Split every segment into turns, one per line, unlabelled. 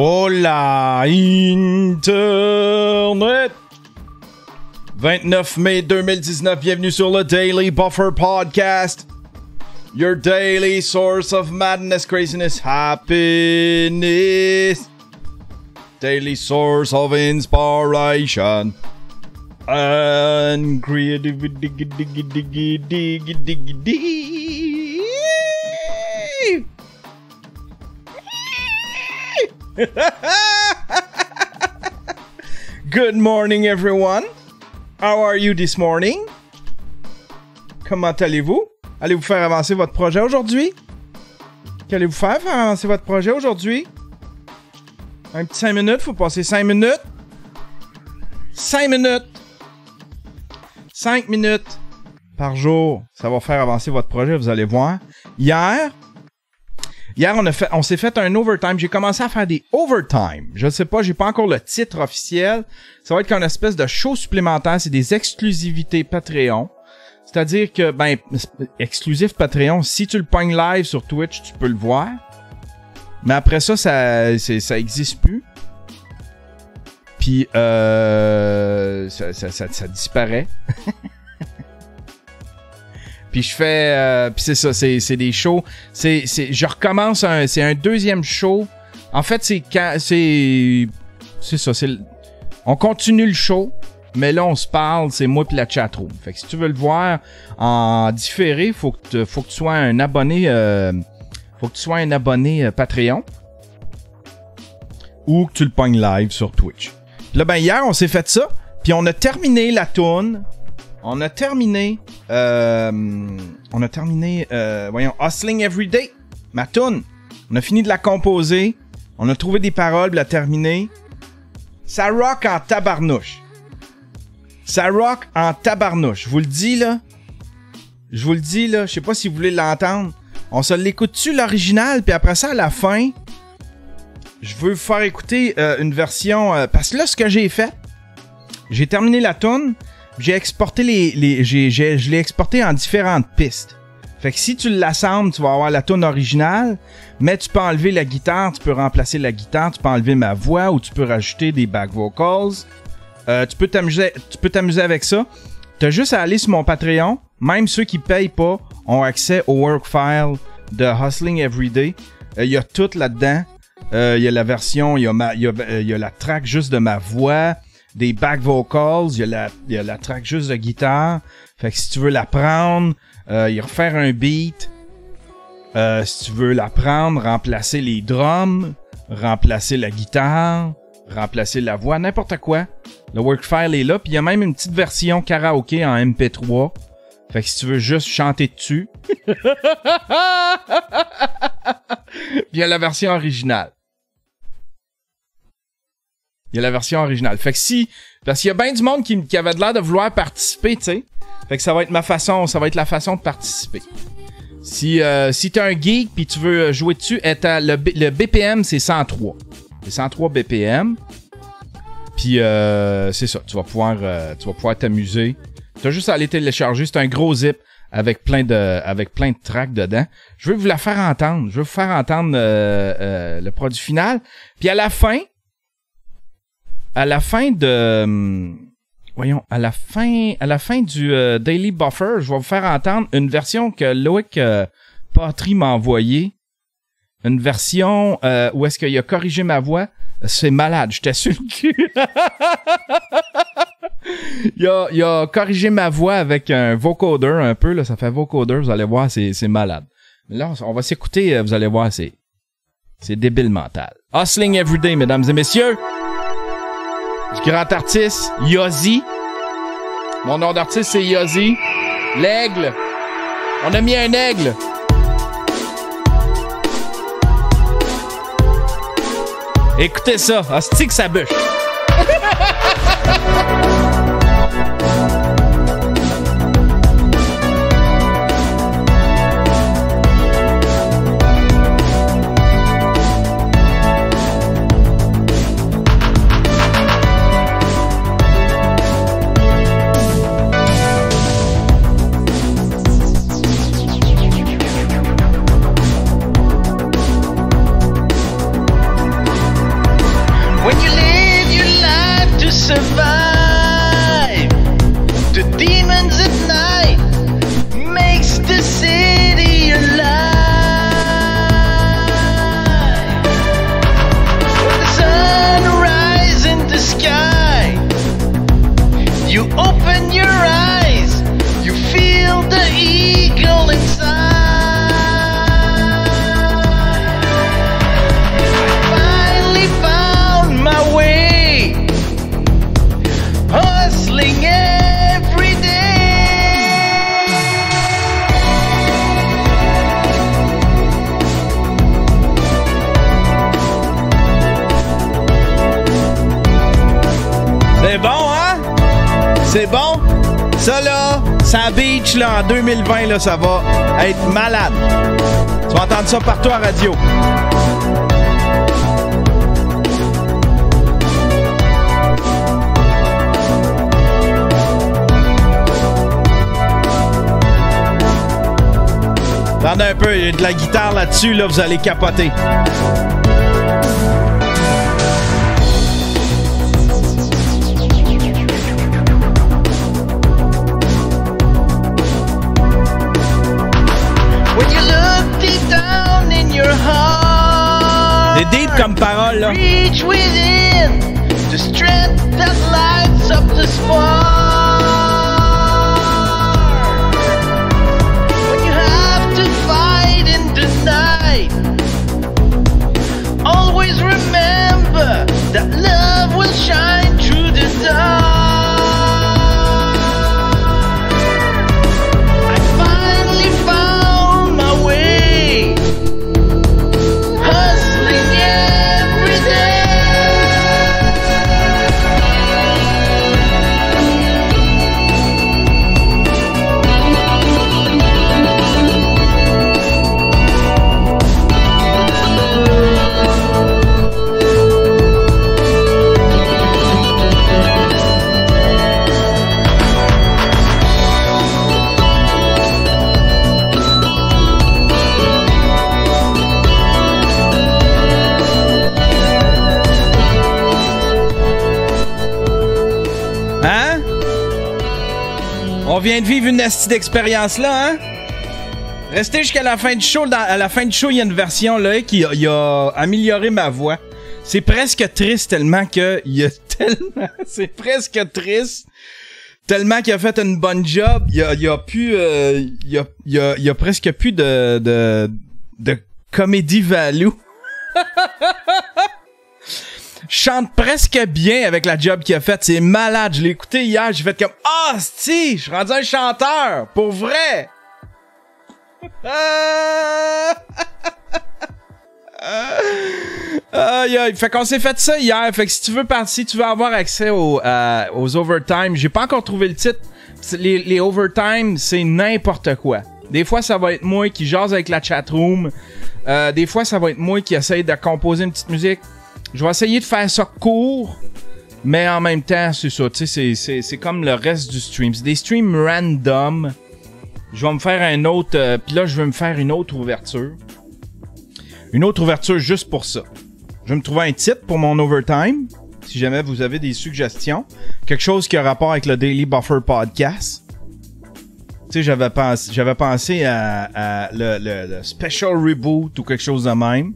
Hola Internet! 29 mai 2019, bienvenue sur le Daily Buffer Podcast. Your daily source of madness, craziness, happiness. Daily source of inspiration and creativity. Good morning, everyone. How are you this morning? Comment allez-vous? Allez-vous faire avancer votre projet aujourd'hui? Qu'allez-vous faire avancer votre projet aujourd'hui? Un petit 5 minutes, faut passer 5 minutes. 5 minutes. 5 minutes par jour. Ça va faire avancer votre projet, vous allez voir. Hier, on s'est fait un overtime. J'ai commencé à faire des overtime. Je sais pas, j'ai pas encore le titre officiel. Ça va être comme une espèce de show supplémentaire. C'est des exclusivités Patreon. C'est-à-dire que, exclusif Patreon, si tu le pognes live sur Twitch, tu peux le voir. Mais après ça, ça existe plus. Puis, ça disparaît. Puis je fais... puis c'est ça, c'est des shows. Je recommence, c'est un deuxième show. En fait, c'est ça, on continue le show, mais là, on se parle, c'est moi et la chatroom. Fait que si tu veux le voir en différé, faut que tu sois un abonné... faut que tu sois un abonné Patreon. Ou que tu le pognes live sur Twitch. Puis là, hier, on s'est fait ça. Puis on a terminé la toune. On a terminé, Hustling Everyday, ma toune. On a fini de la composer. On a trouvé des paroles pour la terminer. Ça rock en tabarnouche. Ça rock en tabarnouche. Je vous le dis, là. Je sais pas si vous voulez l'entendre. On se l'écoute-tu, l'original? Puis après ça, à la fin, je veux vous faire écouter une version... parce que là, ce que j'ai fait, j'ai terminé la toune. J'ai exporté je l'ai exporté en différentes pistes. Fait que si tu l'assembles, tu vas avoir la tune originale, mais tu peux enlever la guitare, tu peux remplacer la guitare, tu peux enlever ma voix ou tu peux rajouter des back vocals. Tu peux t'amuser avec ça. T'as juste à aller sur mon Patreon. Même ceux qui payent pas ont accès au work file de Hustling Everyday. Il y a tout là-dedans. Il y a la version, il y a la track juste de ma voix. Des back vocals, il y a la track juste de guitare. Fait que si tu veux la prendre, y refaire un beat. Si tu veux la prendre, remplacer les drums, remplacer la guitare, remplacer la voix, n'importe quoi. Le work file est là. Puis il y a même une petite version karaoké en MP3. Fait que si tu veux juste chanter dessus. Puis il y a la version originale. Il y a la version originale. Fait que parce qu'il y a bien du monde qui avait de l'air de vouloir participer, tu sais. Fait que ça va être la façon de participer. Si t'es un geek pis tu veux jouer dessus, le BPM c'est 103. C'est 103 BPM. Puis c'est ça, tu vas pouvoir t'amuser. T'as juste à aller télécharger, c'est un gros zip avec plein de tracks dedans. Je veux vous la faire entendre. Je veux vous faire entendre le produit final. Puis à la fin du Daily Buffer, je vais vous faire entendre une version que Loïc Patry m'a envoyée. Une version où est-ce qu'il a corrigé ma voix. C'est malade, j'étais sur le cul. il a corrigé ma voix avec un vocoder un peu, là, ça fait vocoder, vous allez voir, c'est malade. Là, on va s'écouter, vous allez voir, c'est débile mental. Hustling Everyday, mesdames et messieurs. Du grand artiste, Yozzy. Mon nom d'artiste, c'est Yozzy. L'aigle. On a mis un aigle. Écoutez ça. Hostie que ça bûche.
You open your eyes, you feel the eagle inside. I finally found my way, hustling every day.
C'est bon, hein? C'est bon? Ça, là, ça beach, là, en 2020, là, ça va être malade. Tu vas entendre ça partout à radio. Attendez un peu, il y a de la guitare là-dessus, là, vous allez capoter. C'est deep comme parole, là.
Reach within the strength that lights up the spark. When you have to fight in the night, always remember that love will shine through the dark. I finally found my way, hustling every day.
Hein? On vient de vivre une astuce d'expérience là, hein? Restez jusqu'à la fin du show. À la fin du show, il y a une version là qui a amélioré ma voix. C'est presque triste tellement que il y a tellement. C'est presque triste tellement qu'il a fait une bonne job. Il y a plus. Il y a presque plus de comédie value. Je chante presque bien avec la job qu'il a faite. C'est malade. Je l'ai écouté hier. J'ai fait comme ah, si, je suis rendu un chanteur pour vrai. Fait qu'on s'est fait ça hier. Fait que si tu veux si tu veux avoir accès aux overtime, j'ai pas encore trouvé le titre. Les overtime, c'est n'importe quoi. Des fois, ça va être moi qui jase avec la chatroom. Des fois, ça va être moi qui essaye de composer une petite musique. Je vais essayer de faire ça court, mais en même temps, c'est ça. Tu sais, c'est comme le reste du stream. C'est des streams random. Je vais me faire un autre... puis là, je vais me faire une autre ouverture. Une autre ouverture juste pour ça. Je vais me trouver un titre pour mon overtime. Si jamais vous avez des suggestions. Quelque chose qui a rapport avec le Daily Buffer Podcast. Tu sais, j'avais pensé à le special reboot ou quelque chose de même.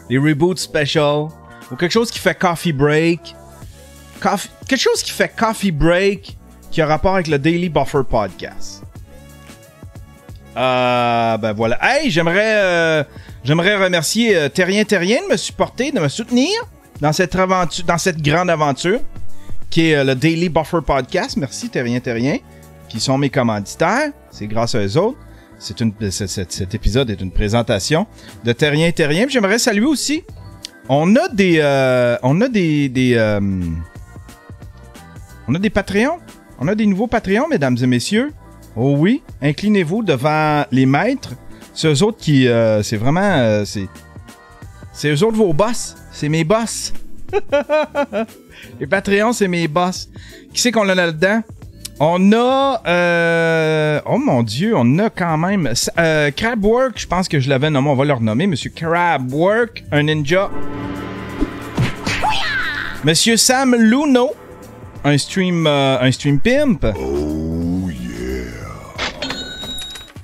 Les reboots special. Ou quelque chose qui fait coffee break. Quelque chose qui fait coffee break qui a rapport avec le Daily Buffer Podcast. Ben voilà. Hey, j'aimerais remercier Terrien de me supporter, de me soutenir dans cette aventure, dans cette grande aventure qui est le Daily Buffer Podcast. Merci Terrien, qui sont mes commanditaires. C'est grâce à eux autres. Cet épisode est une présentation de Terrien. J'aimerais saluer aussi. On a des Patreons. On a des nouveaux Patreons, mesdames et messieurs. Oh oui, inclinez-vous devant les maîtres. C'est eux autres qui... c'est vraiment... c'est eux autres vos boss. C'est mes boss. Les Patreons, c'est mes boss. Qui c'est qu'on a là-dedans? On a... oh mon Dieu, on a quand même... Crabwork, je pense que je l'avais nommé. On va le renommer. Monsieur Crabwork, un ninja. Monsieur Sam Luno, un stream pimp.
Oh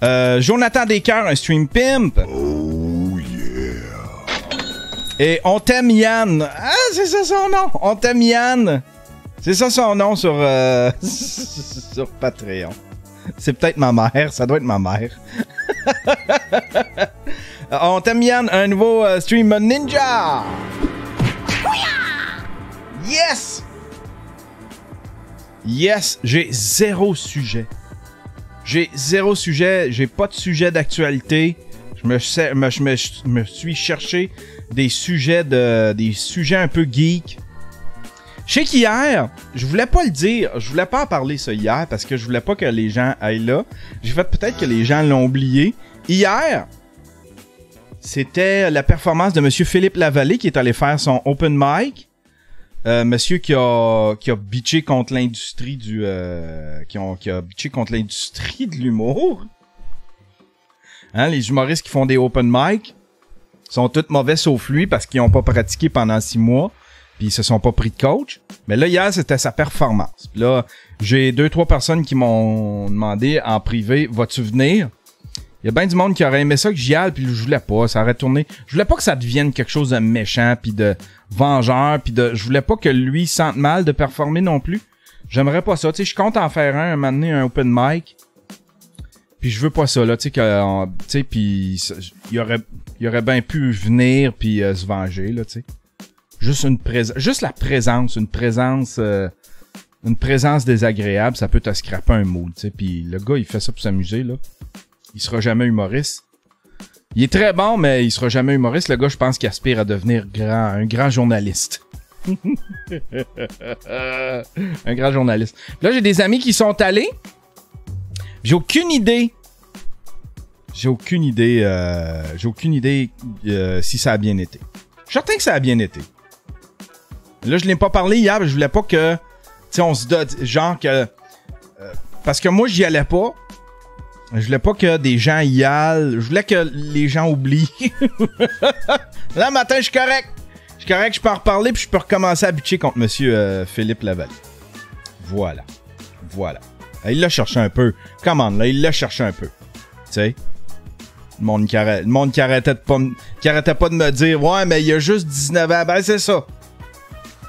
yeah.
Jonathan Descoeurs, un stream pimp.
Oh yeah.
Et On t'aime Yann. Ah, c'est ça son nom. On t'aime Yann. C'est ça son nom sur, sur Patreon. C'est peut-être ma mère, ça doit être ma mère. On t'aime Yann, un nouveau stream Ninja! Yes! Yes, j'ai zéro sujet. J'ai zéro sujet, j'ai pas de sujet d'actualité. Je me suis cherché des sujets un peu geek. Je sais qu'hier, je voulais pas le dire, je voulais pas en parler ça hier parce que je voulais pas que les gens aillent là. J'ai fait peut-être que les gens l'ont oublié. Hier, c'était la performance de Monsieur Philippe Lavallée qui est allé faire son open mic. Monsieur qui a bitché contre l'industrie du qui a bitché contre l'industrie de l'humour. Hein, les humoristes qui font des open mic sont tous mauvais sauf lui parce qu'ils ont pas pratiqué pendant 6 mois. Puis ils se sont pas pris de coach. Mais là, hier, c'était sa performance. Puis là, j'ai 2-3 personnes qui m'ont demandé en privé, vas-tu venir? Il y a bien du monde qui aurait aimé ça que j'y aille, puis je voulais pas. Ça aurait tourné. Je voulais pas que ça devienne quelque chose de méchant, puis de vengeur, puis de... Je voulais pas que lui sente mal de performer non plus. J'aimerais pas ça. Tu sais, je compte en faire un moment donné, un open mic. Puis je veux pas ça, là. Tu sais, que... Tu sais, puis... Il aurait bien pu venir, puis se venger, là, tu sais. Juste la présence, une présence désagréable, ça peut te scraper un mood, tu sais. Puis le gars, il fait ça pour s'amuser, là. Il sera jamais humoriste. Il est très bon, mais il sera jamais humoriste. Le gars, je pense qu'il aspire à devenir un grand journaliste. Un grand journaliste. Là, j'ai des amis qui sont allés. J'ai aucune idée si ça a bien été. Je suis certain que ça a bien été. Là, je l'ai pas parlé hier, mais je voulais pas que... Tu sais, on se donne... Genre que... parce que moi, j'y allais pas. Je voulais pas que des gens y aillent. Je voulais que les gens oublient. Là, matin, je suis correct. Je suis correct, je peux en reparler, puis je peux recommencer à bitcher contre Monsieur Philippe Lavallée. Voilà. Il l'a cherché un peu. Comment là, il l'a cherché un peu. Tu sais? Le monde qui arrêtait pas de me dire « Ouais, mais il a juste 19 ans. » Ben, c'est ça.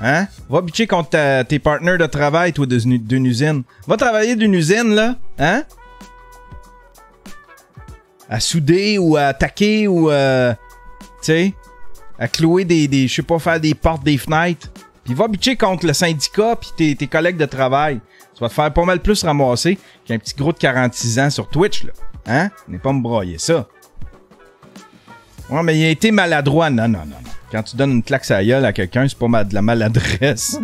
Hein? Va bitcher contre tes partenaires de travail, toi, d'une usine. Va travailler d'une usine, là. Hein? À souder ou à attaquer ou tu sais, à clouer des je sais pas, faire des portes, des fenêtres. Puis va bitcher contre le syndicat puis tes collègues de travail. Tu vas te faire pas mal plus ramasser qu'un petit gros de 46 ans sur Twitch, là. Hein? N'est pas me broyer ça. Ouais, mais il a été maladroit. Non. Quand tu donnes une claque à la gueule à quelqu'un, c'est pas de la maladresse.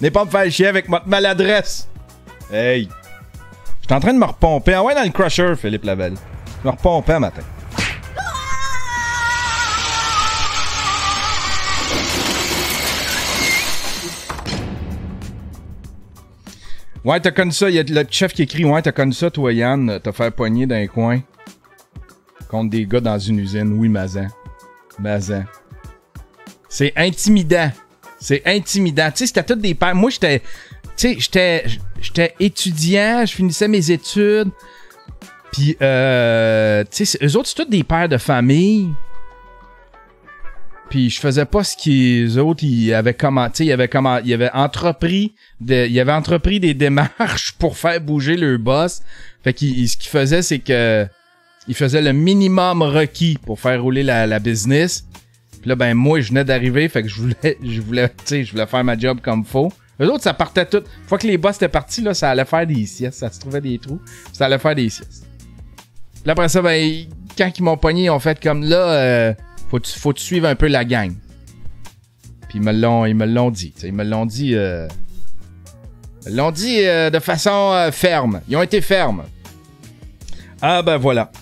N'est pas me faire chier avec votre maladresse. Hey! Je suis en train de me repomper. Ah ouais, dans le crusher, Philippe Lavallée. Je me repompais un matin. Ouais, t'as connu ça. Il y a le chef qui écrit « Ouais, t'as connu ça, toi, Yann, t'as fait pogner dans un coin contre des gars dans une usine. » Oui, Mazan. C'est intimidant. Tu sais, c'était tous des pères. Moi, j'étais étudiant, je finissais mes études. Puis, tu sais, eux autres, c'est tous des pères de famille. Puis, je faisais pas ce qu'ils autres, ils avaient entrepris des démarches pour faire bouger leur boss. Fait que ce qu'ils faisaient, c'est que ils faisaient le minimum requis pour faire rouler la business. Puis là, ben, moi, je venais d'arriver, fait que je voulais faire ma job comme faut. Eux autres, ça partait tout. Une fois que les boss étaient partis, là, ça allait faire des siestes. Ça se trouvait des trous. Ça allait faire des siestes. Puis après ça, ben, quand ils m'ont pogné, ils ont fait comme là, faut te suivre un peu la gang. Puis ils me l'ont dit. Ils me l'ont dit de façon ferme. Ils ont été fermes. Ah ben voilà.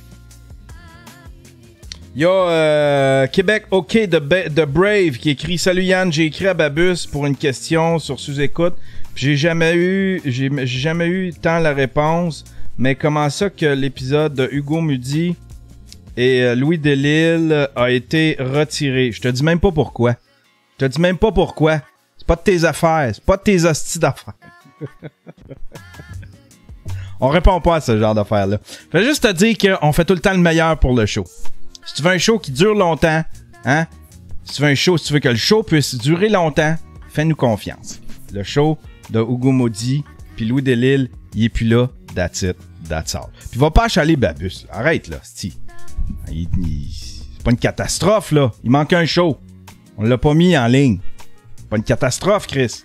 Il y a Québec OK de Brave qui écrit « Salut Yann, j'ai écrit à Babus pour une question sur sous-écoute. J'ai jamais eu tant la réponse. Mais comment ça que l'épisode de Hugo Mudi et Louis Delisle a été retiré? Je te dis même pas pourquoi. C'est pas de tes affaires. C'est pas de tes hosties d'affaires. On répond pas à ce genre d'affaires-là. Je vais juste te dire qu'on fait tout le temps le meilleur pour le show. Si tu veux un show qui dure longtemps, hein? Si tu veux que le show puisse durer longtemps, fais-nous confiance. Le show de Hugo Maudit, puis Louis Delisle, il est plus là. That's it. That's all. Puis va pas achaler Babus. Là. Arrête, là, c'est pas une catastrophe, là. Il manque un show. On l'a pas mis en ligne. C'est pas une catastrophe, Chris.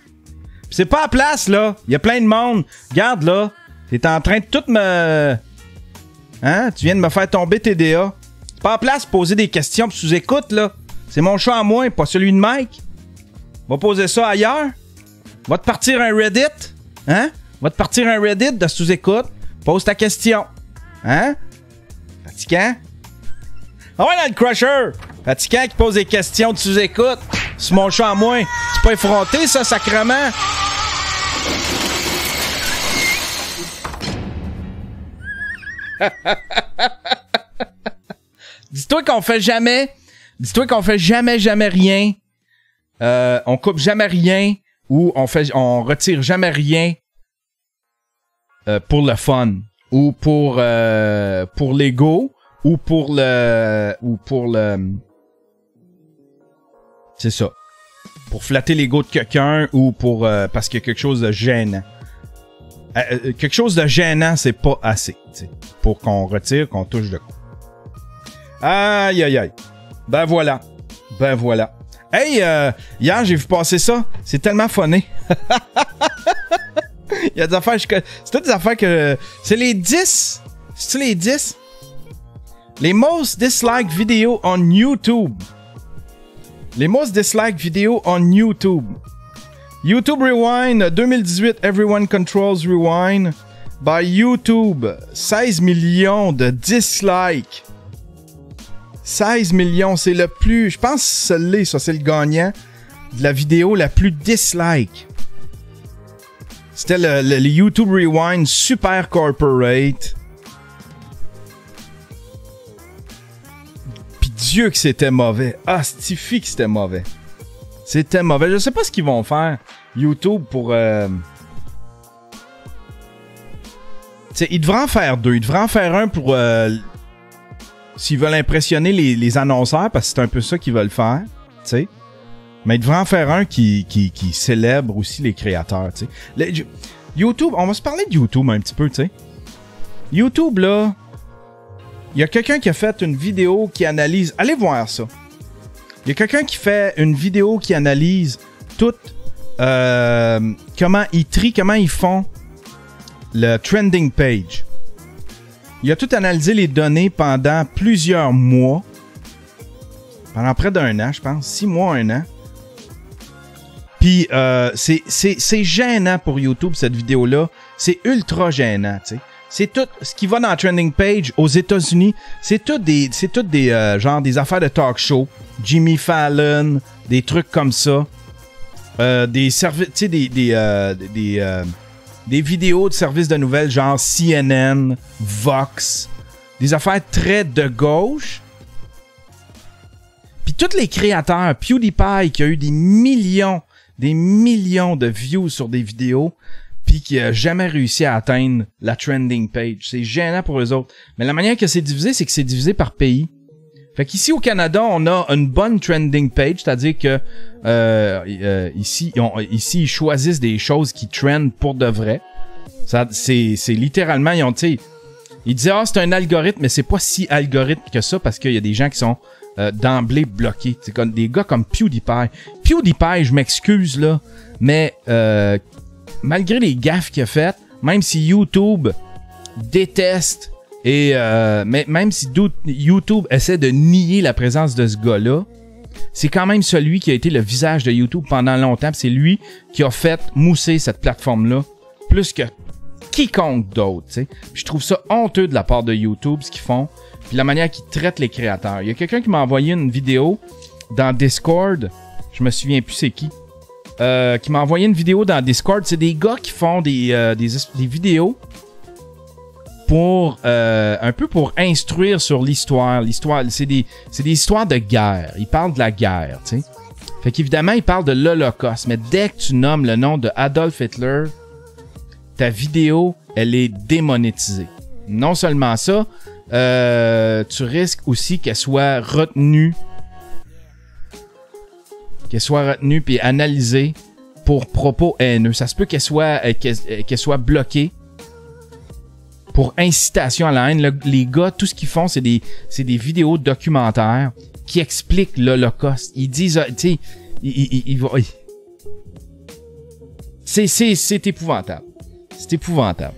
Puis c'est pas à place, là. Il y a plein de monde. Regarde, là. T'es en train de tout me... Hein? Tu viens de me faire tomber TDA. C'est pas à place de poser des questions pis sous-écoute, là. C'est mon choix à moi, pas celui de Mike. Va poser ça ailleurs. Va te partir un Reddit. Hein? Va te partir un Reddit de sous-écoute. Pose ta question. Hein? Fatigant? Ah ouais, là, le Crusher! Fatigant qui pose des questions de sous-écoute. C'est mon choix à moi. C'est pas effronté, ça, sacrement. Dis-toi qu'on fait jamais rien. On coupe jamais rien ou on retire jamais rien pour le fun ou pour l'ego ou pour le c'est ça. Pour flatter l'ego de quelqu'un ou pour parce qu'il y a quelque chose de gênant. Quelque chose de gênant, c'est pas assez, t'sais, pour qu'on retire, qu'on touche de coup. Aïe, aïe, aïe. Ben voilà. Hey, hier, j'ai vu passer ça. C'est tellement funné. Il y a des affaires... C'est toutes des affaires que... C'est les 10. C'est-tu les 10? Les most disliked videos on YouTube. Les most disliked videos on YouTube. YouTube Rewind 2018, Everyone Controls Rewind by YouTube. 16 millions de dislikes. 16 millions, c'est le plus... Je pense que c'est le gagnant de la vidéo la plus dislike. C'était le YouTube Rewind Super Corporate. Puis Dieu que c'était mauvais. Ah, Stiffy que c'était mauvais. C'était mauvais. Je sais pas ce qu'ils vont faire, YouTube, pour... T'sais, ils devraient en faire deux. Ils devraient en faire un pour... S'ils veulent impressionner les annonceurs, parce que c'est un peu ça qu'ils veulent faire, tu sais. Mais ils devraient en faire un qui célèbre aussi les créateurs, tu sais. YouTube, on va se parler de YouTube un petit peu, tu sais. YouTube, là, il y a quelqu'un qui a fait une vidéo qui analyse... Allez voir ça. Il y a quelqu'un qui fait une vidéo qui analyse tout... comment ils trient, comment ils font le trending page. Il a tout analysé les données pendant plusieurs mois. Pendant près d'un an, je pense. 6 mois, 1 an. Puis, c'est gênant pour YouTube, cette vidéo-là. C'est ultra gênant, tu sais. C'est tout ce qui va dans la trending page aux États-Unis. C'est tout des genre des affaires de talk show. Jimmy Fallon, des trucs comme ça. Des services, tu sais, des vidéos de services de nouvelles genre CNN, Vox, des affaires très de gauche. Puis tous les créateurs, PewDiePie qui a eu des millions de views sur des vidéos, puis qui a jamais réussi à atteindre la trending page. C'est gênant pour eux autres. Mais la manière que c'est divisé, c'est que c'est divisé par pays. Fait qu'ici au Canada, on a une bonne trending page, c'est-à-dire que ici, ils choisissent des choses qui trendent pour de vrai. Ça, c'est littéralement, ils disent c'est un algorithme, mais c'est pas si algorithme que ça parce qu'il y a des gens qui sont d'emblée bloqués. C'est comme des gars comme PewDiePie. PewDiePie, je m'excuse là, mais malgré les gaffes qu'il a faites, même si YouTube déteste et même si YouTube essaie de nier la présence de ce gars-là, c'est quand même celui qui a été le visage de YouTube pendant longtemps. C'est lui qui a fait mousser cette plateforme-là plus que quiconque d'autre. T'sais. Je trouve ça honteux de la part de YouTube, ce qu'ils font, puis la manière qu'ils traitent les créateurs. Il y a quelqu'un qui m'a envoyé une vidéo dans Discord, je me souviens plus c'est qui m'a envoyé une vidéo dans Discord. C'est des gars qui font des vidéos pour un peu pour instruire sur l'histoire. L'histoire, c'est des histoires de guerre. Ils parlent de la guerre, tu sais. Fait qu'évidemment, ils parlent de l'Holocauste. Mais dès que tu nommes le nom de Adolf Hitler, ta vidéo, elle est démonétisée. Non seulement ça, tu risques aussi qu'elle soit retenue puis analysée pour propos haineux. Ça se peut qu'elle soit bloquée pour incitation à la haine. Les gars, tout ce qu'ils font, c'est des vidéos documentaires qui expliquent l'Holocauste. Ils disent, tu sais, ils vont... C'est épouvantable. C'est épouvantable.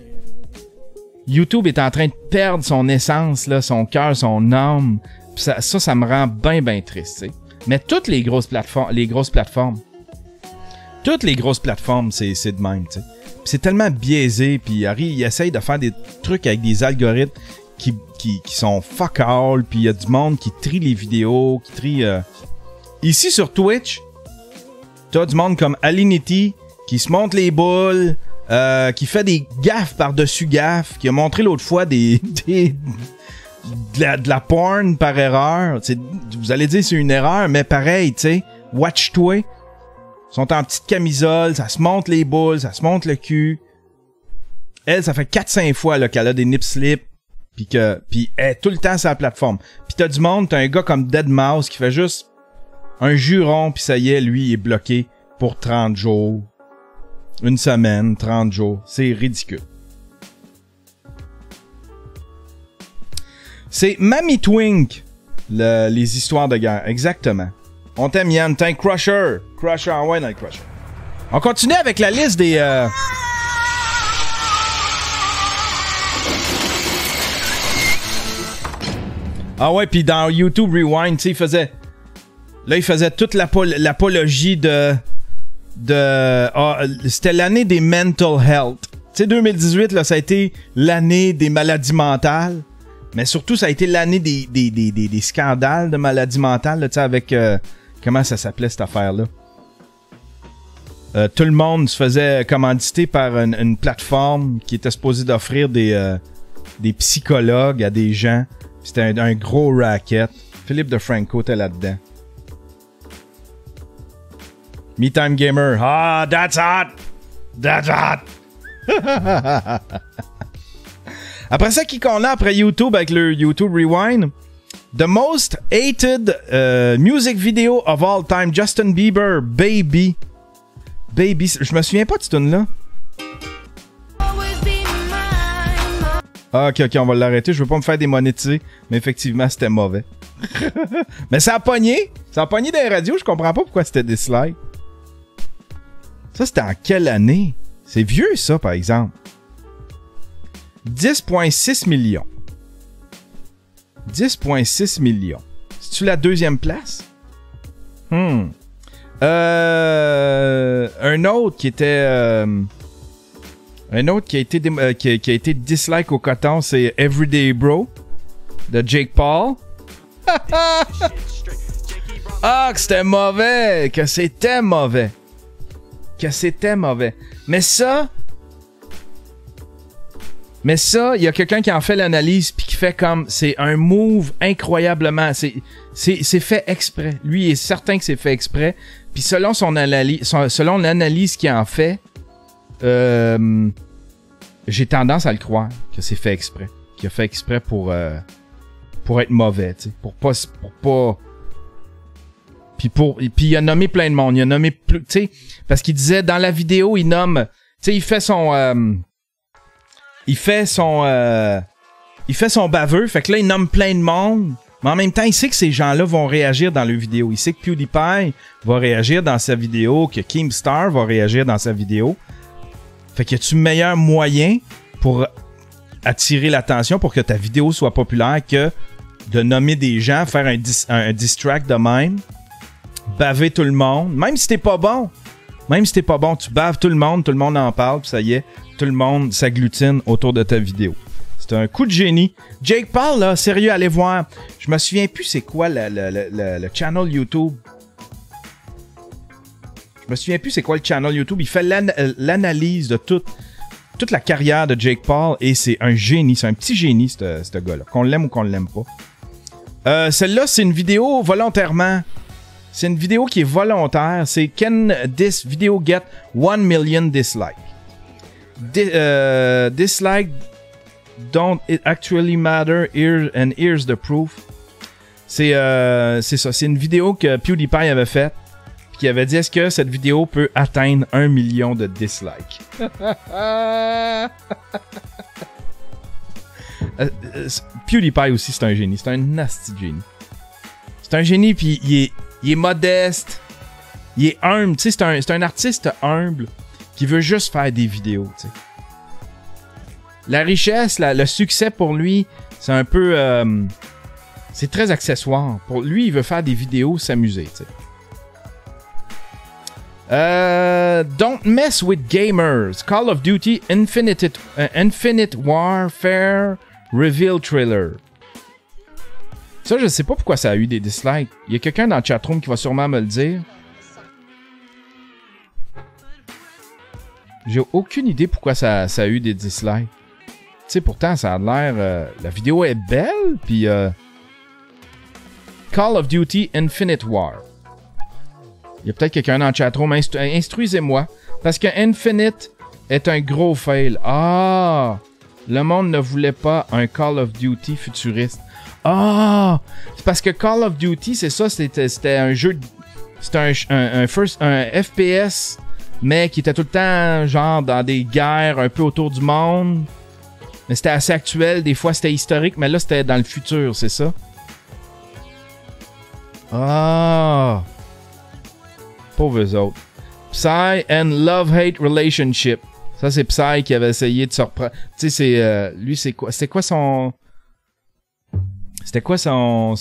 YouTube est en train de perdre son essence, là, son cœur, son âme. Ça me rend bien triste, tu sais. Mais toutes les grosses plateformes, toutes les grosses plateformes, c'est de même, tu sais. C'est tellement biaisé, puis Harry, il essaye de faire des trucs avec des algorithmes qui sont fuck all, puis il y a du monde qui trie les vidéos, qui trie... Ici, sur Twitch, t'as du monde comme Alinity, qui se monte les boules, qui fait des gaffes par-dessus gaffes, qui a montré l'autre fois de la porn par erreur. T'sais, vous allez dire c'est une erreur, mais pareil, tu sais, watch-toi. Ils sont en petite camisole, ça se monte les boules, ça se monte le cul. Elle, ça fait 4-5 fois là, qu'elle a des nip slips, puis elle est tout le temps sur la plateforme. Puis t'as du monde, t'as un gars comme Deadmau5 qui fait juste un juron, puis ça y est, lui, il est bloqué pour 30 jours. Une semaine, 30 jours. C'est ridicule. C'est Mamie Twink, les histoires de guerre. Exactement. On t'aime, Yann. T'es un Crusher. Crusher, ouais, dans le Crusher. On continue avec la liste des... Ah ouais, puis dans YouTube Rewind, tu sais, il faisait... Là, il faisait toute l'apologie de c'était l'année des mental health. Tu sais, 2018, là, ça a été l'année des maladies mentales. Mais surtout, ça a été l'année des scandales de maladies mentales, tu sais, avec... comment ça s'appelait, cette affaire-là? Tout le monde se faisait commanditer par une plateforme qui était supposée d'offrir des psychologues à des gens. C'était un gros racket. Philippe DeFranco était là-dedans. Me Time Gamer. Ah, that's hot! That's hot! Après ça, qui qu'on a après YouTube avec le YouTube Rewind? The most hated music video of all time, Justin Bieber, Baby. Baby, je me souviens pas de cette tune-là. Ah, ok, on va l'arrêter. Je veux pas me faire démonétiser, mais effectivement, c'était mauvais. Mais ça a pogné. Ça a pogné des radios. Je comprends pas pourquoi c'était dislike. Ça, c'était en quelle année? C'est vieux, ça, par exemple. 10,6 millions. 10,6 millions. C'est-tu la deuxième place? Un autre qui était... un autre qui a été dislike au coton, c'est Everyday Bro de Jake Paul. Ah, que c'était mauvais! Que c'était mauvais! Que c'était mauvais. Mais ça, il y a quelqu'un qui en fait l'analyse puis qui fait comme, c'est un move incroyablement, c'est fait exprès. Lui, il est certain que c'est fait exprès. Puis selon son analyse, selon l'analyse qu'il en fait, j'ai tendance à le croire que c'est fait exprès, qu'il a fait exprès pour être mauvais, tu sais, pour pas. Puis il a nommé plein de monde. Il a nommé plus, tu sais, parce qu'il disait dans la vidéo, il nomme, tu sais, il fait son baveux. Fait que là, il nomme plein de monde. Mais en même temps, il sait que ces gens-là vont réagir dans le vidéo. Il sait que PewDiePie va réagir dans sa vidéo, que Keemstar va réagir dans sa vidéo. Fait qu'il y a-tu meilleur moyen pour attirer l'attention pour que ta vidéo soit populaire que de nommer des gens, faire un diss track de même, baver tout le monde, même si t'es pas bon. Même si t'es pas bon, tu baves tout le monde en parle, puis ça y est, tout le monde s'agglutine autour de ta vidéo. C'est un coup de génie. Jake Paul, là, sérieux, allez voir. Je me souviens plus c'est quoi le channel YouTube. Je me souviens plus c'est quoi le channel YouTube. Il fait l'analyse de toute la carrière de Jake Paul et c'est un génie. C'est un petit génie, ce gars-là. Qu'on l'aime ou qu'on l'aime pas. Celle-là, c'est une vidéo volontairement. C'est une vidéo qui est volontaire. C'est Can this video get 1 million dislikes? Dislike don't it actually matter. Here's the proof. C'est ça. C'est une vidéo que PewDiePie avait faite. puis qui avait dit est-ce que cette vidéo peut atteindre 1 million de dislikes. PewDiePie aussi, c'est un génie. C'est un nasty génie. C'est un génie, puis il est modeste. Il est humble. Tu sais, c'est un artiste humble qui veut juste faire des vidéos, tu sais. La richesse, le succès pour lui, c'est un peu... c'est très accessoire. Pour lui, il veut faire des vidéos, s'amuser, tu sais. Don't mess with gamers. Call of Duty Infinite Warfare Reveal Trailer. Ça, je sais pas pourquoi ça a eu des dislikes. Il y a quelqu'un dans le chatroom qui va sûrement me le dire. J'ai aucune idée pourquoi ça a eu des dislikes. Tu sais, pourtant, ça a l'air... la vidéo est belle, puis... Call of Duty Infinite War. Il y a peut-être quelqu'un dans le chatroom. Instruisez-moi. Parce que Infinite est un gros fail. Ah! Le monde ne voulait pas un Call of Duty futuriste. Ah! C'est parce que Call of Duty, c'est ça, c'était un jeu... C'était un FPS... mais qui était tout le temps, genre, dans des guerres un peu autour du monde. Mais c'était assez actuel. Des fois, c'était historique, mais là, c'était dans le futur, c'est ça? Ah! Pauvres autres. Psy and Love-Hate Relationship. Ça, c'est Psy qui avait essayé de se reprendre. Tu sais, c'est... lui, c'est quoi? C'était quoi son... C'était quoi son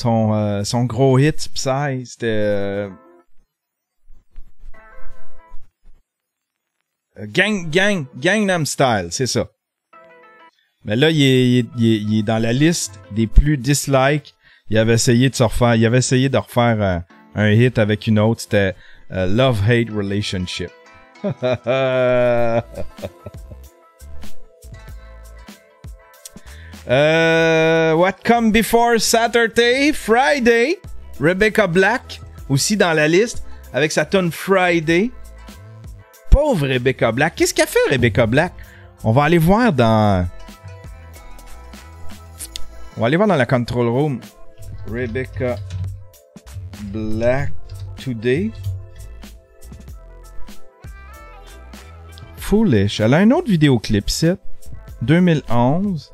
gros hit, Psy? C'était... Gangnam Style, c'est ça. Mais là, il est dans la liste des plus dislikes. Il avait essayé de refaire un hit avec une autre. C'était Love-Hate Relationship. What come before Saturday? Friday. Rebecca Black, aussi dans la liste, avec sa tune Friday. Pauvre Rebecca Black. Qu'est-ce qu'a fait Rebecca Black? On va aller voir dans la control room. Rebecca Black Today. Foolish. Elle a un autre vidéoclip, c'est 2011.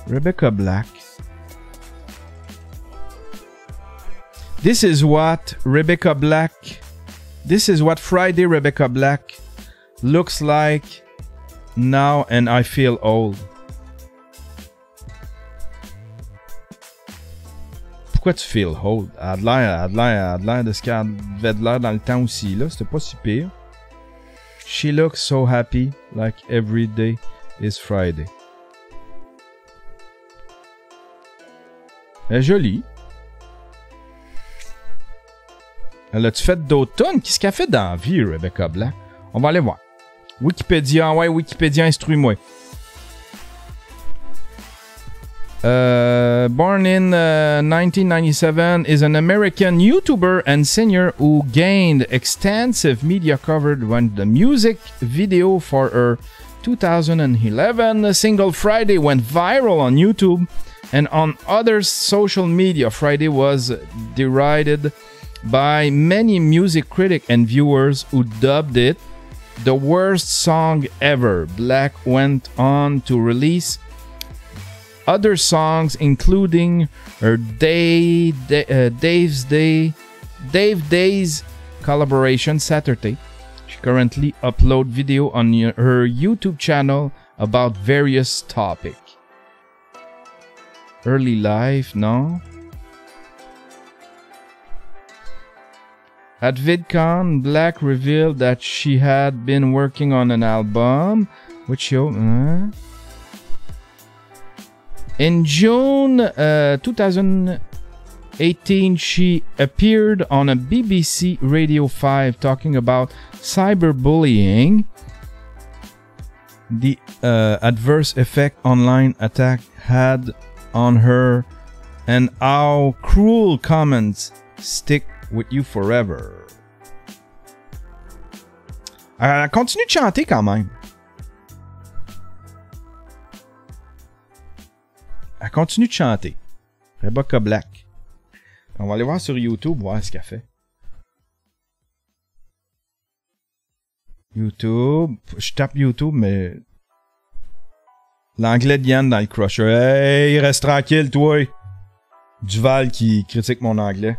Rebecca Black. This is what Friday Rebecca Black looks like now and I feel old. Pourquoi tu feel old? Elle a l'air de ce qu'elle avait de l'air dans le temps aussi, là. C'était pas si pire. She looks so happy, like every day is Friday. Elle est jolie. Elle a-tu fait d'autres tonnes? Qu'est-ce qu'elle fait dans la vie, Rebecca Black? On va aller voir. Wikipédia, ouais, Wikipédia, instruis-moi. Born in 1997, is an American YouTuber and singer who gained extensive media coverage when the music video for her 2011 single Friday went viral on YouTube and on other social media. Friday was derided by many music critics and viewers who dubbed it the worst song ever. Black went on to release other songs, including her Dave Days collaboration Saturday. She currently uploads video on her YouTube channel about various topics. Early life, no? At VidCon, Black revealed that she had been working on an album, which she... In June 2018, she appeared on a BBC Radio 5 talking about cyberbullying, the adverse effect online attack had on her, and how cruel comments stick with you forever. Elle continue de chanter quand même. Elle continue de chanter. Rebecca Black. On va aller voir sur YouTube, voir ce qu'elle fait. YouTube. Je tape YouTube, mais... L'anglais de Yann dans le Crusher. Hey, reste tranquille, toi! Duval qui critique mon anglais.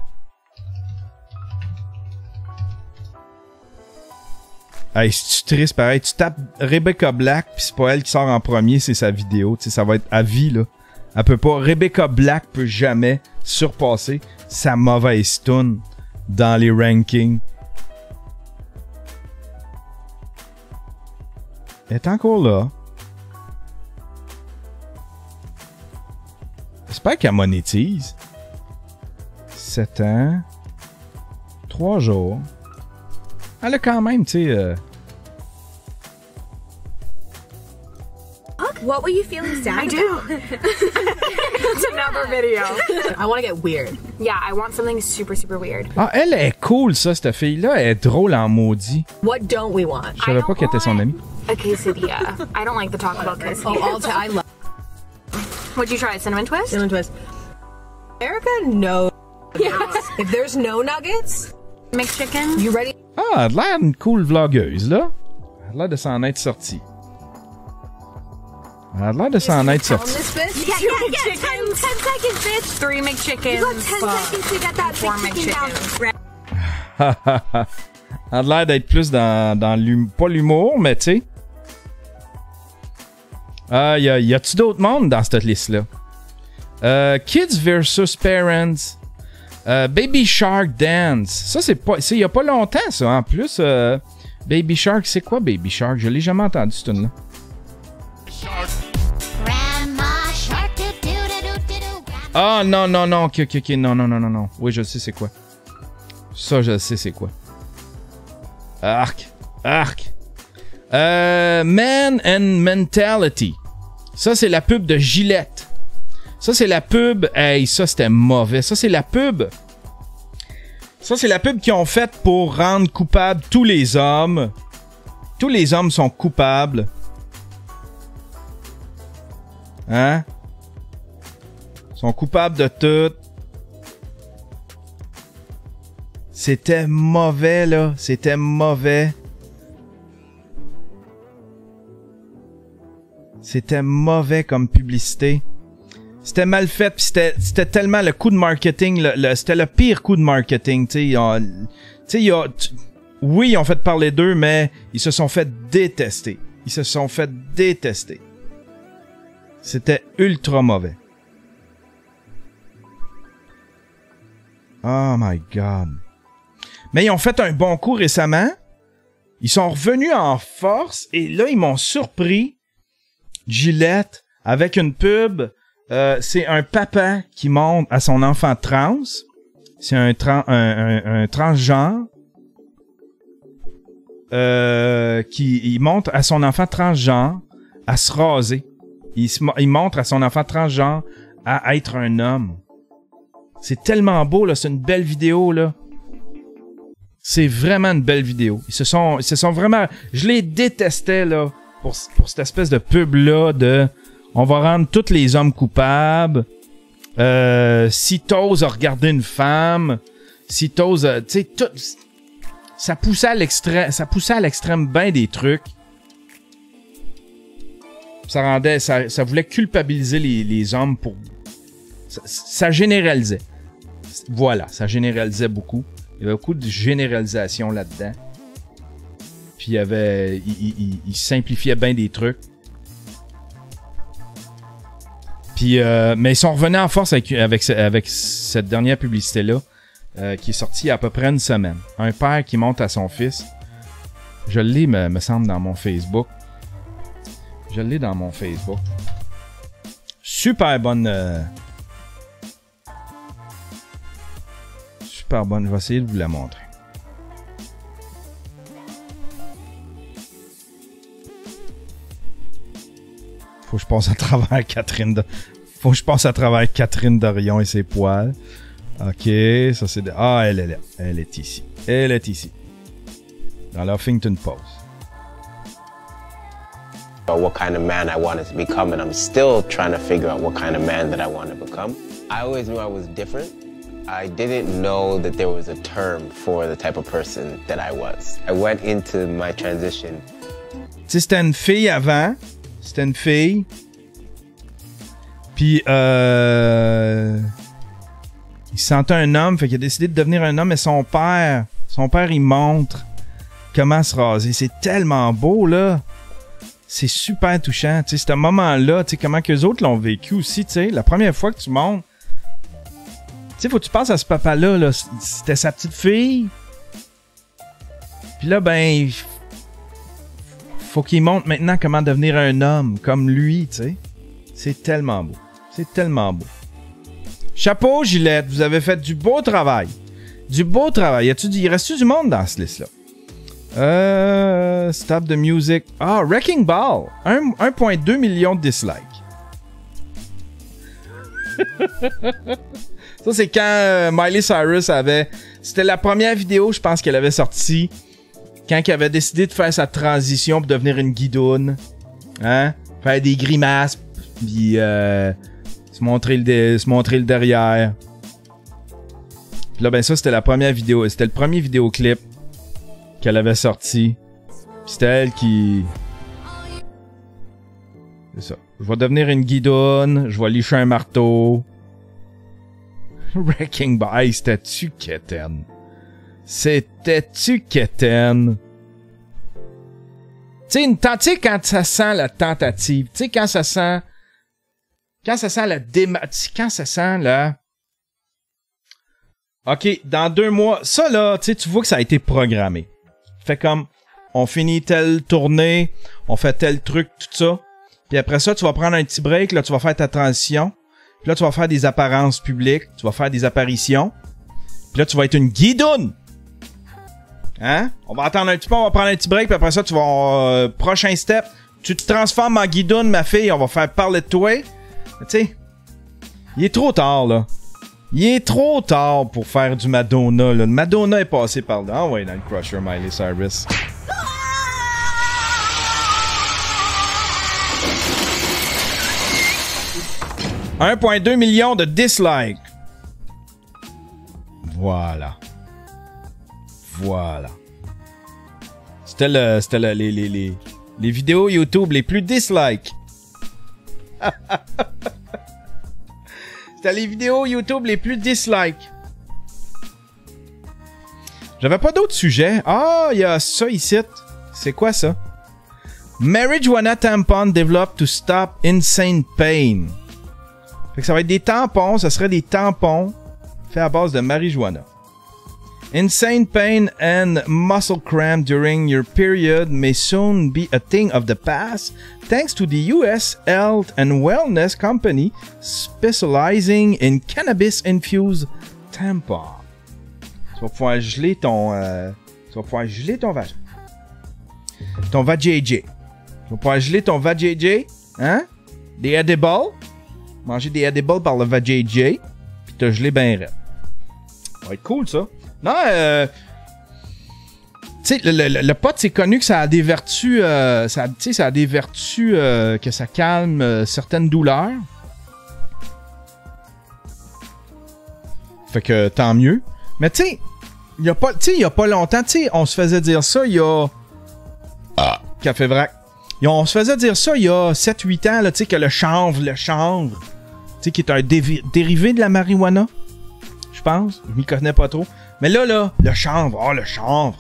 Hey, c'est triste pareil. Tu tapes Rebecca Black, pis c'est pas elle qui sort en premier, c'est sa vidéo. Tu sais, ça va être à vie, là. Elle peut pas... Rebecca Black peut jamais surpasser sa mauvaise tune dans les rankings. Elle est encore là. J'espère qu'elle monétise. 7 ans. 3 jours. Elle a quand même, tu sais...
What were you feeling sad
I do. It's another video.
I want to get weird.
Yeah, I want something super, super weird.
Ah, elle est cool, ça, cette fille-là. Elle est drôle en maudit.
What don't we want?
Je savais pas qu'elle était son amie.
A quesadilla. I don't like the Taco Bell quesadilla.
Oh, I love
Would you try a cinnamon twist?
cinnamon twist. Erica knows. Yes. If there's no nuggets,
McChicken?
you ready?
Ah, elle a l'air d'une cool vlogueuse, là. Elle a l'air de s'en être sortie. Elle a l'air de s'en être
On
sortie.
this bitch?
Yeah, 10 seconds, bitch. 3 McChickens.
You got 10 seconds to get that
4
big chicken
McChickens.
down.
Elle a l'air d'être plus dans l'humour. Pas l'humour, mais tu sais. Y a-tu d'autres mondes dans cette liste-là? Kids vs. Parents. Baby Shark Dance. Ça, c'est pas. Il y a pas longtemps, ça. En plus, Baby Shark, c'est quoi Baby Shark? Je l'ai jamais entendu, cette tune-là. Ah, non. Ok. Non. Oui, je sais c'est quoi. Ça, je sais c'est quoi. Arc. Man and Mentality. Ça, c'est la pub de Gillette. Ça, c'est la pub... Hey, ça, c'était mauvais. Ça, c'est la pub... Ça, c'est la pub qu'ils ont faite pour rendre coupables tous les hommes. Tous les hommes sont coupables. Hein? Sont coupables de tout. C'était mauvais, là. C'était mauvais. C'était mauvais comme publicité. C'était mal fait, pis c'était tellement le coup de marketing, c'était le pire coup de marketing, tu sais. Oui, ils ont fait parler d'eux, mais ils se sont fait détester. C'était ultra mauvais. Oh my God. Mais ils ont fait un bon coup récemment. Ils sont revenus en force, et là, ils m'ont surpris. Gillette, avec une pub, c'est un papa qui montre à son enfant trans. C'est un transgenre. Il montre à son enfant transgenre à se raser. Il montre à son enfant transgenre à être un homme. C'est tellement beau, là. C'est une belle vidéo, là. C'est vraiment une belle vidéo. Ils se sont vraiment... Je les détestais, là. Pour cette espèce de pub-là de on va rendre tous les hommes coupables. Si t'oses regarder une femme, si t'oses... tu sais, tout... Ça poussait à l'extrême bien des trucs. Ça rendait... Ça voulait culpabiliser les hommes pour... Ça généralisait. Voilà, ça généralisait beaucoup. Il y avait beaucoup de généralisation là-dedans. Puis il simplifiait bien des trucs. Puis, mais ils sont revenus en force avec cette dernière publicité-là, qui est sortie il y a à peu près une semaine. Un père qui montre à son fils. Je l'ai, me semble, dans mon Facebook. Super bonne... Super bonne. Je vais essayer de vous la montrer. Faut que je passe à travers Catherine Dorion et ses poils. Ok, ça c'est... Ah, elle est là. Elle est ici. Dans l'Huffington Post.
What kind of man I wanted to become, and I'm still trying to figure out what kind of man that I want to become. I always knew I was different, I didn't know that there was a term for the type of person that I was. I went into my transition.
Tu sais, c'était une fille avant. C'était une fille. Puis, il se sentait un homme, fait qu'il a décidé de devenir un homme, mais son père, il montre comment se raser. C'est tellement beau, là. C'est super touchant. Tu sais, ce moment-là, tu sais, comment qu'eux autres l'ont vécu aussi, tu sais. La première fois que tu montes, tu sais, faut que tu penses à ce papa-là, là. C'était sa petite fille. Puis là, ben, faut qu'il montre maintenant comment devenir un homme, comme lui, tu sais. C'est tellement beau. C'est tellement beau. Chapeau, Gillette, vous avez fait du beau travail. Du beau travail. Il reste-tu du monde dans cette liste-là? Stop the music. Ah, Wrecking Ball. 1,2 million de dislikes. Ça, c'est quand Miley Cyrus avait... C'était la première vidéo, je pense, qu'elle avait sortie. Quand elle avait décidé de faire sa transition pour devenir une guidoune. Hein? Faire des grimaces. Puis se montrer le derrière. Puis là, ben ça, c'était la première vidéo. C'était le premier vidéoclip qu'elle avait sorti. Puis c'était elle qui... C'est ça. Je vais devenir une guidoune. Je vais licher un marteau. Wrecking Ball. Hey, c'était-tu quétaine? C'était-tu quétaine? Tu sais, quand ça sent la tentative. Tu sais, quand ça sent la quand ça sent la... OK, dans 2 mois... Ça, là, tu sais, tu vois que ça a été programmé. Fait comme, on finit telle tournée, on fait tel truc, tout ça. Puis après ça, tu vas prendre un petit break, là, tu vas faire ta transition. Puis là, tu vas faire des apparences publiques, tu vas faire des apparitions. Puis là, tu vas être une guidoune. Hein? On va attendre un petit peu, on va prendre un petit break, puis après ça, tu vas... prochain step, tu te transformes en guidoune, ma fille, on va faire parler de toi. Tu sais, il est trop tard, là. Il est trop tard pour faire du Madonna, là. Madonna est passé par là. Ah ouais, dans le Crusher, Miley Cyrus. « 1,2 million de dislikes. » Voilà. Voilà. C'était les vidéos YouTube les plus dislikes. C'était les vidéos YouTube les plus dislikes. J'avais pas d'autres sujets. Ah, il y a ça ici. C'est quoi ça? Marijuana tampon developed to stop insane pain. Fait que ça va être des tampons. Ça serait des tampons faits à base de marijuana. Insane pain and muscle cramp during your period may soon be a thing of the past thanks to the US Health and Wellness Company specializing in cannabis-infused tampons. Tu vas pouvoir geler ton... vagin. Ton vajayjay. Tu vas pouvoir geler ton vajayjay. Hein? Des edibles. Manger des edibles par le vajayjay. Puis t'as gelé ben raide. Ça va être cool, ça. Non, tu sais, le pot, c'est connu que ça a des vertus, ça a des vertus que ça calme certaines douleurs. Fait que tant mieux. Mais tu sais, il y a pas longtemps, tu sais, on se faisait dire ça il y a... Café Vrac. On se faisait dire ça il y a 7-8 ans, là, tu sais, que le chanvre, tu sais, qui est un dérivé de la marijuana. Je pense. Je m'y connais pas trop. Mais là, le chanvre. Le chanvre.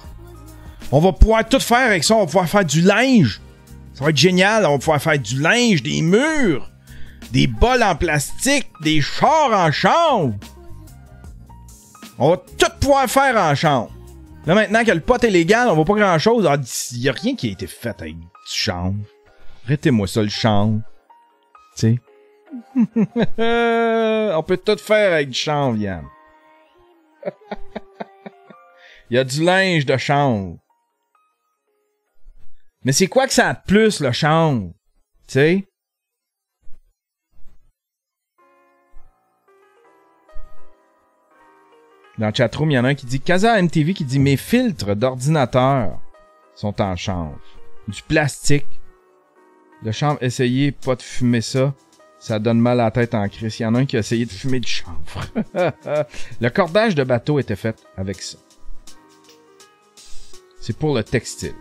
On va pouvoir tout faire avec ça. On va pouvoir faire du linge. Ça va être génial. On va pouvoir faire du linge, des murs, des bols en plastique, des chars en chanvre. On va tout pouvoir faire en chanvre. Là, maintenant que le pot est légal, on va pas grand-chose. Il y a rien qui a été fait avec du chanvre. Arrêtez-moi ça, le chanvre. Tu sais. On peut tout faire avec du chanvre, Yann. Il y a du linge de chanvre. Mais c'est quoi que ça a de plus, le chanvre? Tu sais? Dans le chatroom, il y en a un qui dit... Casa MTV qui dit... Mes filtres d'ordinateur sont en chanvre. Du plastique. Le chanvre, essayez pas de fumer ça. Ça donne mal à la tête en crise. Il y en a un qui a essayé de fumer du chanvre. Le cordage de bateau était fait avec ça. C'est pour le textile.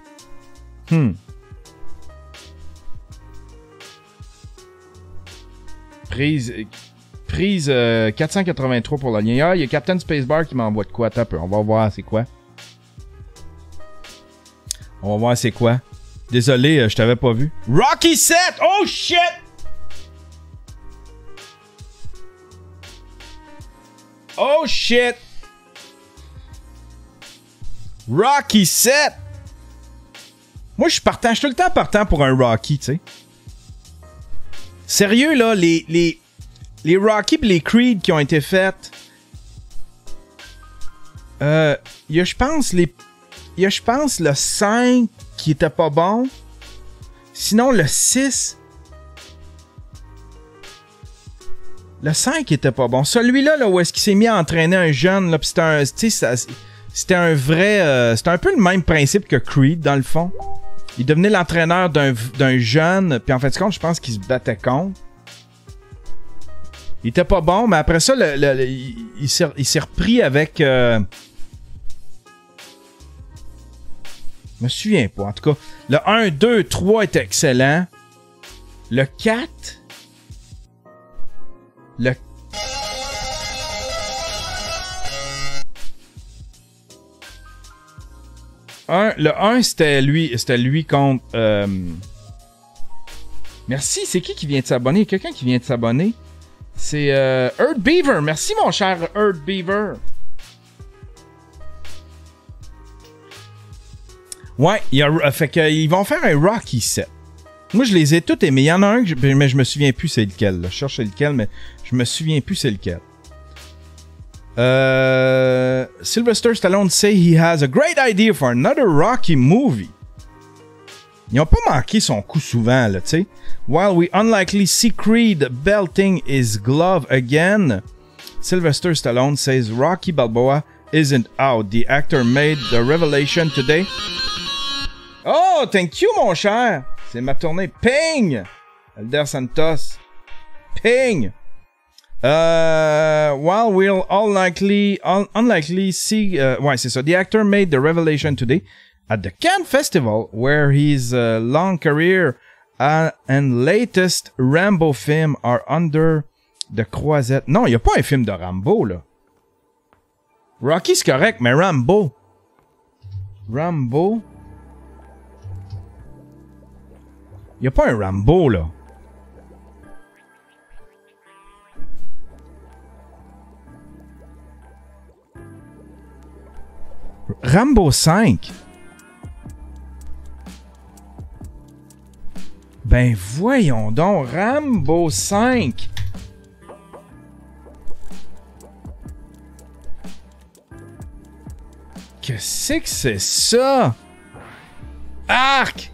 Prise 483 pour le lien. Ah, il y a Captain Spacebar qui m'envoie de quoi? Attends un peu. On va voir c'est quoi. On va voir c'est quoi. Désolé, je t'avais pas vu. Rocky 7! Oh shit! Oh shit! Rocky 7! Moi, je suis tout le temps partant pour un Rocky, tu sais. Sérieux, là, les Rocky et les Creed qui ont été faites. Il y a, je pense, le 5 qui était pas bon. Sinon, le 6. Le 5 était pas bon. Celui-là, là, où est-ce qu'il s'est mis à entraîner un jeune, là, pis c'était un vrai... c'était un peu le même principe que Creed, dans le fond. Il devenait l'entraîneur d'un jeune, puis en fait, je pense qu'il se battait contre. Il était pas bon, mais après ça, il s'est repris avec... Je me souviens pas, en tout cas. Le 1, 2, 3 était excellent. Le 4... Le 1, c'était lui contre... Merci, c'est qui vient de s'abonner? Il y a quelqu'un qui vient de s'abonner. C'est Earth Beaver. Merci, mon cher Earth Beaver. Ouais, fait qu'ils vont faire un Rocky 7. Moi, je les ai tous aimés. Il y en a un, mais je me souviens plus c'est lequel. Là. Je cherche lequel, mais je me souviens plus c'est lequel. Sylvester Stallone say he has a great idea for another Rocky movie. Ils ont pas manqué son coup souvent, là, tu sais. While we unlikely see Creed belting his glove again, Sylvester Stallone says Rocky Balboa isn't out. The actor made the revelation today. Oh, thank you, mon cher. C'est ma tournée. Ping! Alder Santos. Ping! While we'll unlikely see... ouais, c'est ça. The actor made the revelation today at the Cannes Festival, where his long career and latest Rambo film are under the croisette. Non, il n'y a pas un film de Rambo, là. Rocky, c'est correct, mais Rambo... Il n'y a pas un Rambo, là. Rambo 5. Ben voyons donc, Rambo 5. Qu'est-ce que c'est ça? Arc!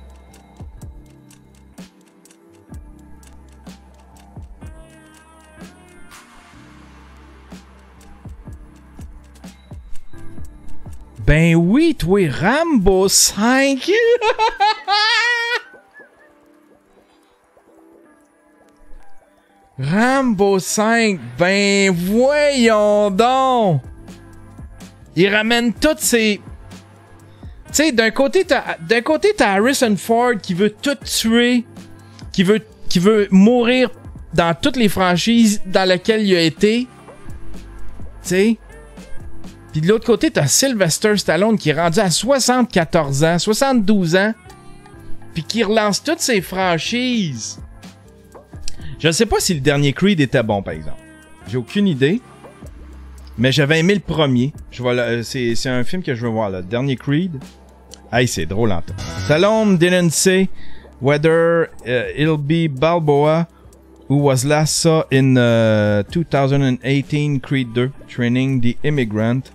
Ben oui, toi, Rambo 5. Rambo 5, ben voyons donc. Il ramène toutes ces... Tu sais, d'un côté, t'as Harrison Ford qui veut tout tuer, qui veut mourir dans toutes les franchises dans lesquelles il a été. Tu sais. Puis de l'autre côté, t'as Sylvester Stallone qui est rendu à 74 ans, 72 ans, puis qui relance toutes ses franchises. Je ne sais pas si le dernier Creed était bon, par exemple. J'ai aucune idée. Mais j'avais aimé le premier. C'est un film que je veux voir, là. Dernier Creed. Hey, c'est drôle, en tout. Stallone didn't say whether it'll be Balboa who was last saw in 2018 Creed 2, Training the Immigrant.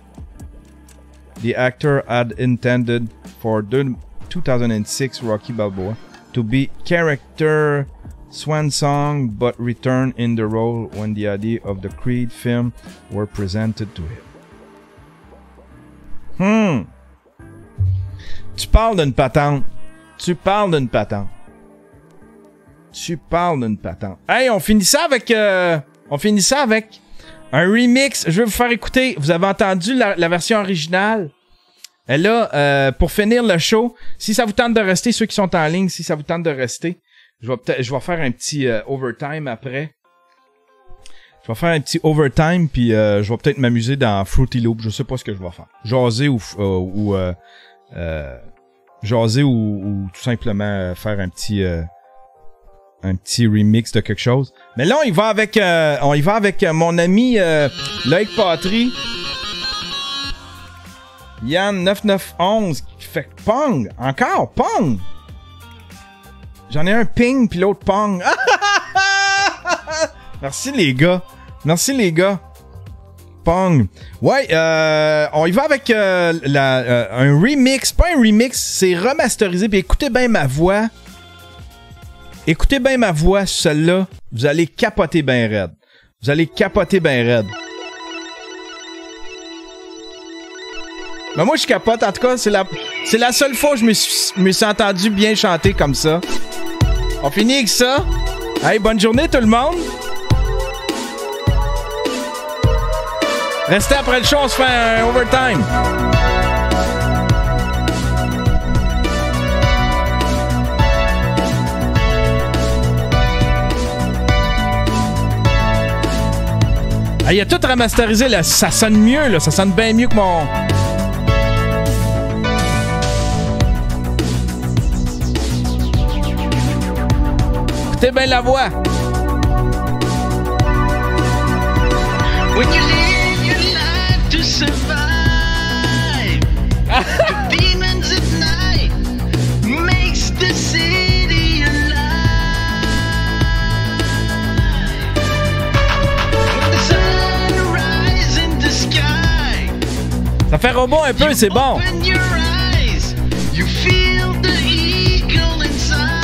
The actor had intended for the 2006 Rocky Balboa to be character swan song, but returned in the role when the idea of the Creed film were presented to him. Tu parles d'une patente. Tu parles d'une patente. Hey, on finit ça avec un remix. Je vais vous faire écouter. Vous avez entendu la version originale. Et là, pour finir le show, si ça vous tente de rester, ceux qui sont en ligne, si ça vous tente de rester, je vais faire un petit overtime après. Je vais faire un petit overtime, puis je vais peut-être m'amuser dans Fruity Loop. Je sais pas ce que je vais faire. Jaser ou tout simplement faire un petit remix de quelque chose. Mais là, on y va avec mon ami Loïc Patry. Yann 9911 qui fait Pong. Encore Pong. J'en ai un ping puis l'autre Pong. Merci les gars. Merci les gars. Pong. Ouais, on y va avec un remix. Pas un remix, c'est remasterisé. Puis écoutez bien ma voix. Écoutez bien ma voix, celle-là. Vous allez capoter bien raide. Vous allez capoter bien raide. Ben moi, je capote. En tout cas, c'est la seule fois que je me suis entendu bien chanter comme ça. On finit avec ça. Hey, bonne journée tout le monde. Restez après le show, on se fait un overtime. Ah, il a tout remasterisé, là. Ça sonne mieux, là. Ça sonne bien mieux que mon... Écoutez bien la voix.
When you live your life to survive, the demons at night makes the city alive. The sunrise in the sky.
Ça fait robot un peu, c'est bon.
Open your eyes, you feel the eagle inside.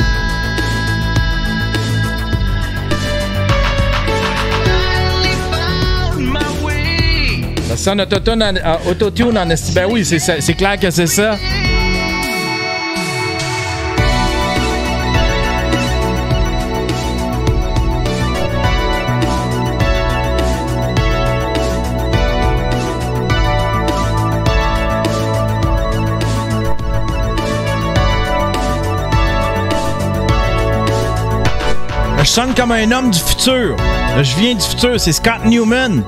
Ça sonne autotune en esti. Ben oui, c'est clair que c'est ça. Je sonne comme un homme du futur. Je viens du futur, c'est Scott Newman.